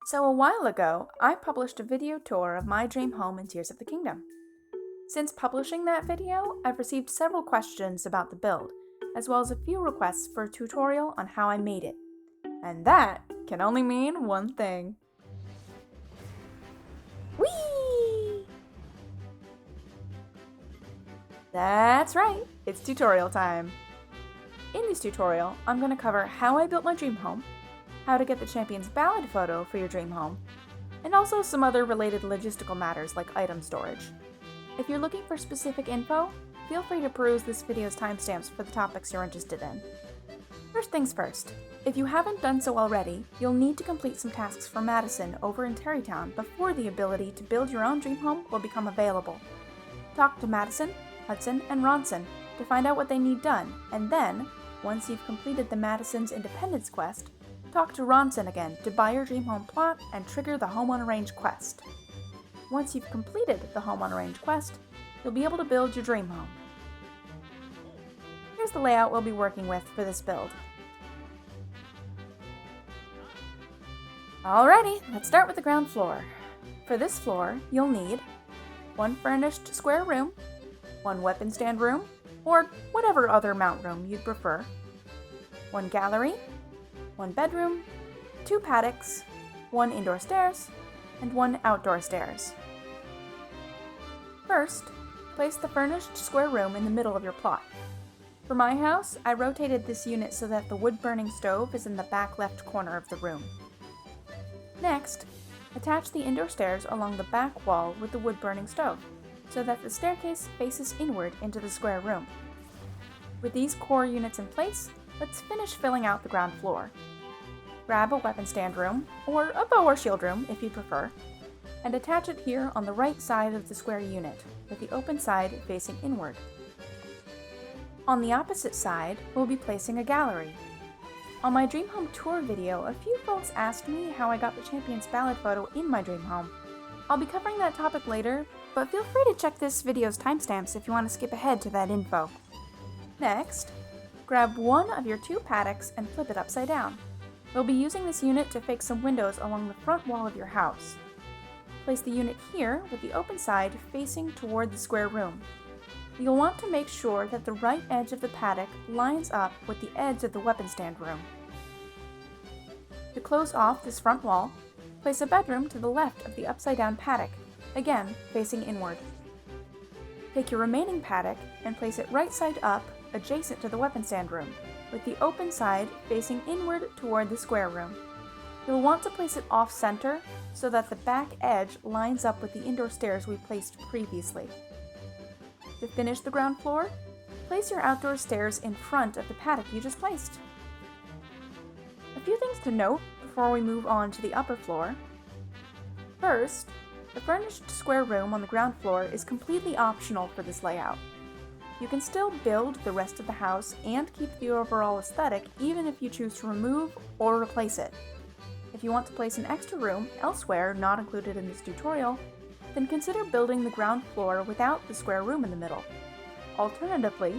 So a while ago, I published a video tour of my dream home in Tears of the Kingdom. Since publishing that video, I've received several questions about the build, as well as a few requests for a tutorial on how I made it. And that can only mean one thing. Whee! That's right, it's tutorial time. In this tutorial, I'm going to cover how I built my dream home, how to get the Champions Ballad photo for your dream home, and also some other related logistical matters like item storage. If you're looking for specific info, feel free to peruse this video's timestamps for the topics you're interested in. First things first, if you haven't done so already, you'll need to complete some tasks for Madison over in Terrytown before the ability to build your own dream home will become available. Talk to Madison, Hudson, and Ronson to find out what they need done, and then, once you've completed the Madison's Independence quest, talk to Ronson again to buy your dream home plot and trigger the Home on a Range quest. Once you've completed the Home on a Range quest, you'll be able to build your dream home. Here's the layout we'll be working with for this build. Alrighty, let's start with the ground floor. For this floor, you'll need one furnished square room, one weapon stand room, or whatever other mount room you'd prefer, one gallery, one bedroom, two paddocks, one indoor stairs, and one outdoor stairs. First, place the furnished square room in the middle of your plot. For my house, I rotated this unit so that the wood-burning stove is in the back left corner of the room. Next, attach the indoor stairs along the back wall with the wood-burning stove, so that the staircase faces inward into the square room. With these core units in place, let's finish filling out the ground floor. Grab a weapon stand room, or a bow or shield room if you prefer, and attach it here on the right side of the square unit, with the open side facing inward. On the opposite side, we'll be placing a gallery. On my dream home tour video, a few folks asked me how I got the Champions Ballad photo in my dream home. I'll be covering that topic later, but feel free to check this video's timestamps if you want to skip ahead to that info. Next, grab one of your two paddocks and flip it upside down. We'll be using this unit to fake some windows along the front wall of your house. Place the unit here with the open side facing toward the square room. You'll want to make sure that the right edge of the paddock lines up with the edge of the weapon stand room. To close off this front wall, place a bedroom to the left of the upside down paddock, again facing inward. Take your remaining paddock and place it right side up adjacent to the weapon stand room, with the open side facing inward toward the square room. You'll want to place it off-center so that the back edge lines up with the indoor stairs we placed previously. To finish the ground floor, place your outdoor stairs in front of the paddock you just placed. A few things to note before we move on to the upper floor. First, the furnished square room on the ground floor is completely optional for this layout. You can still build the rest of the house and keep the overall aesthetic even if you choose to remove or replace it. If you want to place an extra room elsewhere not included in this tutorial, then consider building the ground floor without the square room in the middle. Alternatively,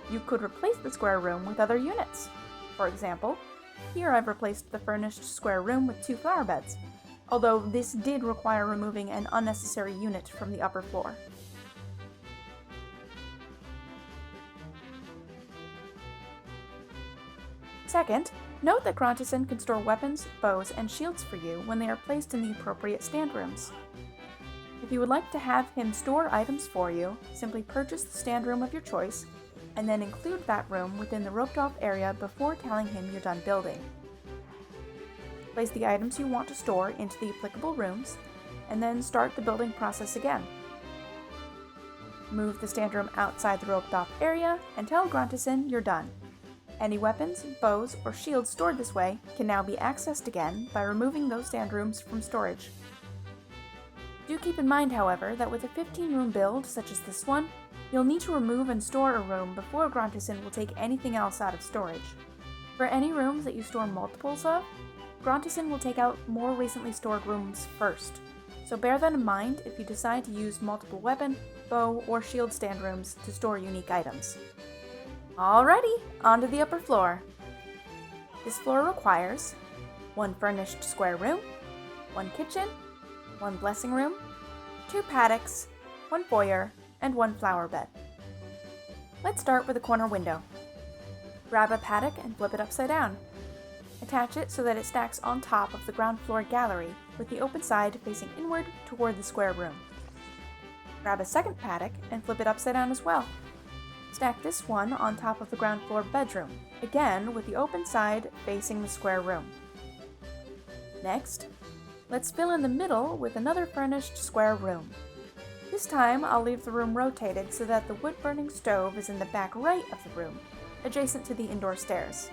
you could replace the square room with other units. For example, here I've replaced the furnished square room with two flower beds, although this did require removing an unnecessary unit from the upper floor. Second, note that Gronteson can store weapons, bows, and shields for you when they are placed in the appropriate stand rooms. If you would like to have him store items for you, simply purchase the stand room of your choice, and then include that room within the roped-off area before telling him you're done building. Place the items you want to store into the applicable rooms, and then start the building process again. Move the stand room outside the roped-off area, and tell Gronteson you're done. Any weapons, bows, or shields stored this way can now be accessed again by removing those stand rooms from storage. Do keep in mind, however, that with a 15-room build, such as this one, you'll need to remove and store a room before Gronteson will take anything else out of storage. For any rooms that you store multiples of, Gronteson will take out more recently stored rooms first, so bear that in mind if you decide to use multiple weapon, bow, or shield stand rooms to store unique items. Alrighty, onto the upper floor. This floor requires one furnished square room, 1 kitchen, 1 blessing room, 2 paddocks, 1 foyer, and 1 flower bed. Let's start with a corner window. Grab a paddock and flip it upside down. Attach it so that it stacks on top of the ground floor gallery with the open side facing inward toward the square room. Grab a second paddock and flip it upside down as well. Stack this one on top of the ground floor bedroom, again with the open side facing the square room. Next, let's fill in the middle with another furnished square room. This time, I'll leave the room rotated so that the wood-burning stove is in the back right of the room, adjacent to the indoor stairs.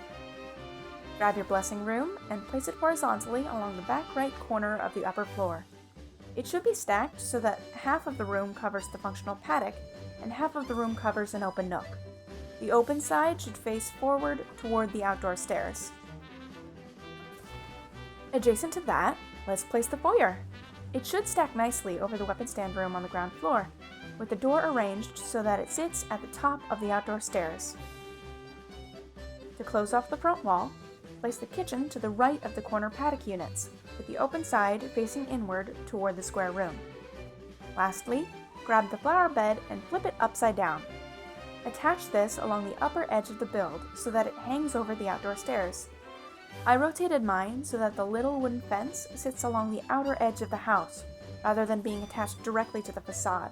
Grab your blessing room and place it horizontally along the back right corner of the upper floor. It should be stacked so that half of the room covers the functional paddock and half of the room covers an open nook. The open side should face forward toward the outdoor stairs. Adjacent to that, let's place the foyer. It should stack nicely over the weapon stand room on the ground floor, with the door arranged so that it sits at the top of the outdoor stairs. To close off the front wall, place the kitchen to the right of the corner paddock units, with the open side facing inward toward the square room. Lastly, grab the flower bed and flip it upside down. Attach this along the upper edge of the build so that it hangs over the outdoor stairs. I rotated mine so that the little wooden fence sits along the outer edge of the house, rather than being attached directly to the facade.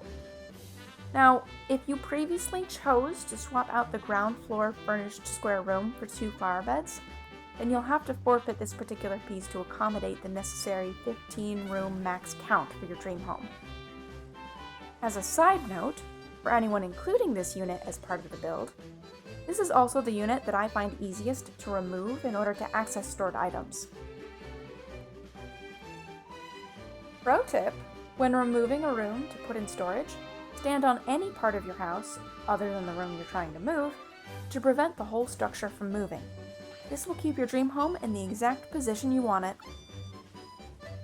Now, if you previously chose to swap out the ground floor furnished square room for 2 flower beds, then you'll have to forfeit this particular piece to accommodate the necessary 15-room max count for your dream home. As a side note, for anyone including this unit as part of the build, this is also the unit that I find easiest to remove in order to access stored items. Pro tip: when removing a room to put in storage, stand on any part of your house, other than the room you're trying to move, to prevent the whole structure from moving. This will keep your dream home in the exact position you want it.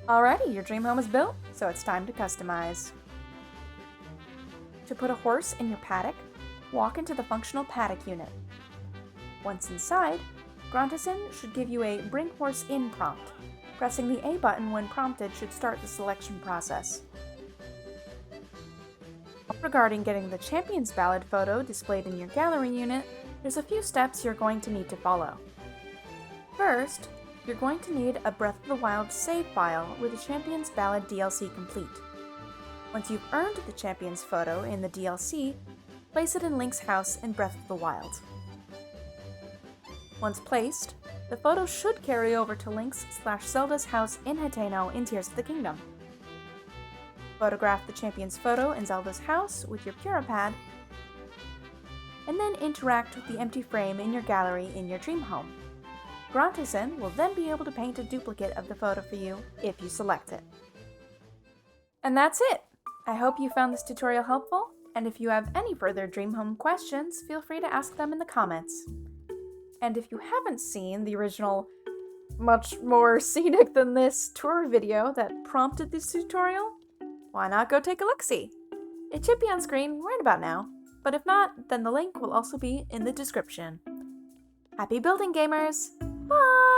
Alrighty, your dream home is built, so it's time to customize. To put a horse in your paddock, walk into the functional paddock unit. Once inside, Gronteson should give you a Bring Horse In prompt. Pressing the A button when prompted should start the selection process. Regarding getting the Champions Ballad photo displayed in your gallery unit, there's a few steps you're going to need to follow. First, you're going to need a Breath of the Wild save file with the Champions Ballad DLC complete. Once you've earned the Champions photo in the DLC, place it in Link's house in Breath of the Wild. Once placed, the photo should carry over to Link's/Zelda's house in Hateno in Tears of the Kingdom. Photograph the Champions photo in Zelda's house with your Puripad, and then interact with the empty frame in your gallery in your dream home. Gronteson will then be able to paint a duplicate of the photo for you if you select it. And that's it! I hope you found this tutorial helpful, and if you have any further dream home questions, feel free to ask them in the comments. And if you haven't seen the original, much more scenic than this tour video that prompted this tutorial, why not go take a look-see? It should be on screen right about now, but if not, then the link will also be in the description. Happy building, gamers! Bye!